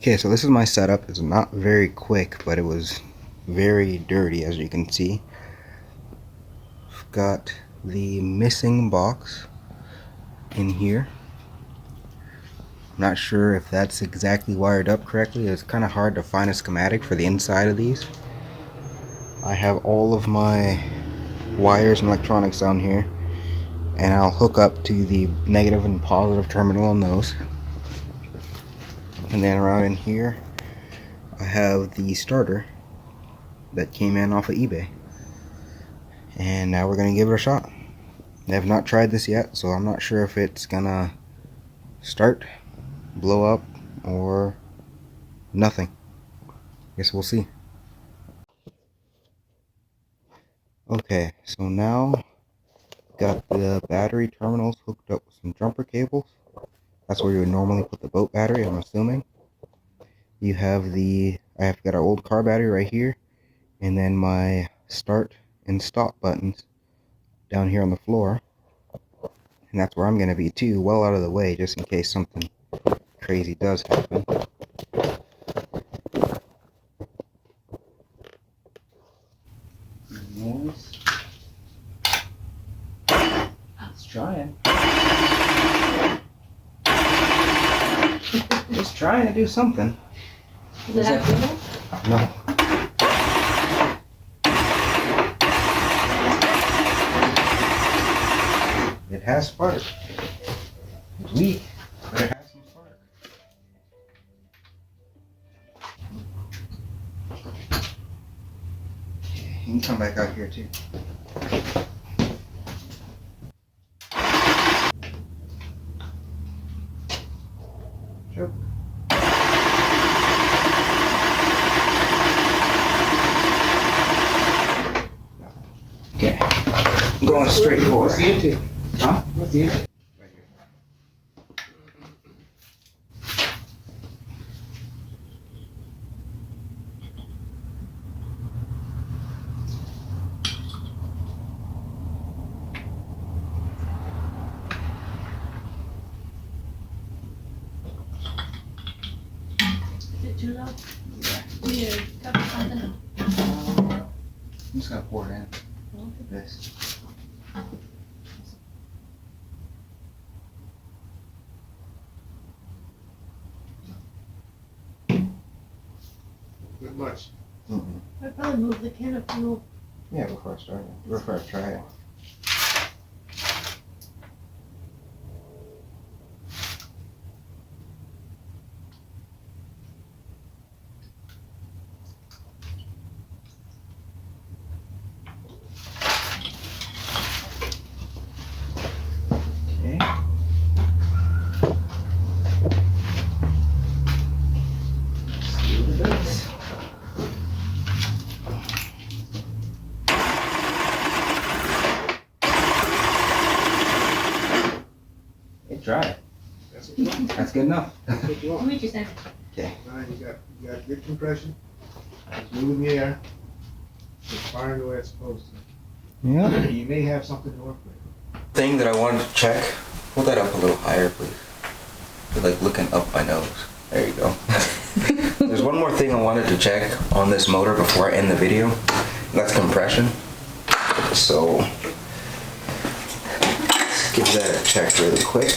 Okay, so this is my setup. It's not very quick, but it was very dirty, as you can see. I've got the missing box in here. I'm not sure if that's exactly wired up correctly. It's kind of hard to find a schematic for the inside of these. I have all of my wires and electronics down here, and I'll hook up to the negative and positive terminal on those. And then around in here, I have the starter that came in off of eBay. And now we're gonna give it a shot. I have not tried this yet, so I'm not sure if it's gonna start, blow up, or nothing. Guess we'll see. Okay, so now got the battery terminals hooked up with some jumper cables. That's where you would normally put the boat battery, I'm assuming. You have I've got our old car battery right here, and then my start and stop buttons down here on the floor. And that's where I'm gonna be too, well out of the way, just in case something crazy does happen. Noise. It's trying. It's trying to do something. Does it have No. It has spark. It's weak, but it has some spark. Okay, you can come back out here too. Sure. Okay, I'm going straight forward. What's the intake? Huh? What's the intake? Right here. Is it too low? Yeah. Yeah, cover something up. I'm just gonna pour it in. Okay. This. Not much. I'd probably move the can of fuel. Yeah, before I start it. Before I try it. Okay. See what it does. It dried. That's what you want. That's good enough. That's what you I'll want. meet you second. Okay. Now you got good compression. It's moving the air. It's firing the way it's supposed to. Yeah. You may have something to work with. Thing that I wanted to check. Hold that up a little higher, please. You're like looking up my nose. There you go. There's one more thing I wanted to check on this motor before I end the video. That's compression. So let's give that a check really quick.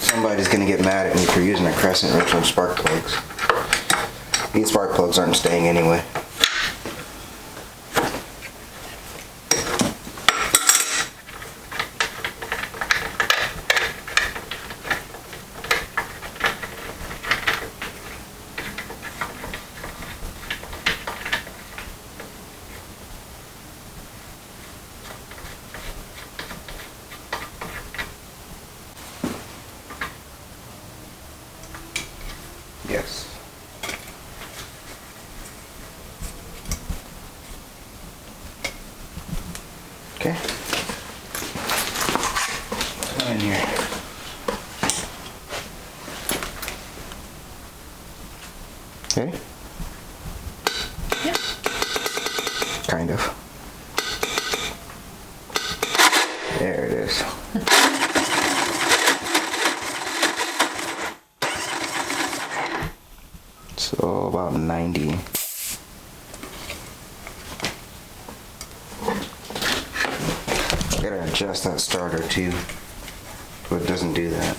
Somebody's gonna get mad at me for using a crescent wrench on spark plugs. These spark plugs aren't staying anyway. Yes. Okay. Come in here. Okay. Yep. Kind of. course. So about 90. I gotta adjust that starter too, but it doesn't do that.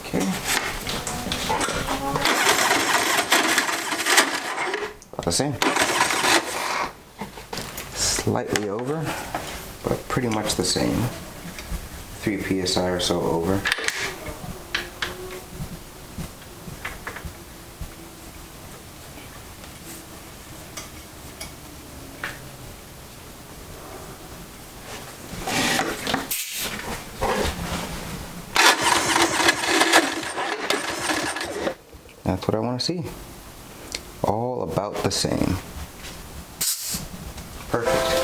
Okay. About the same. Slightly over, but pretty much the same. 3 psi or so over. That's what I want to see. All about the same. Perfect.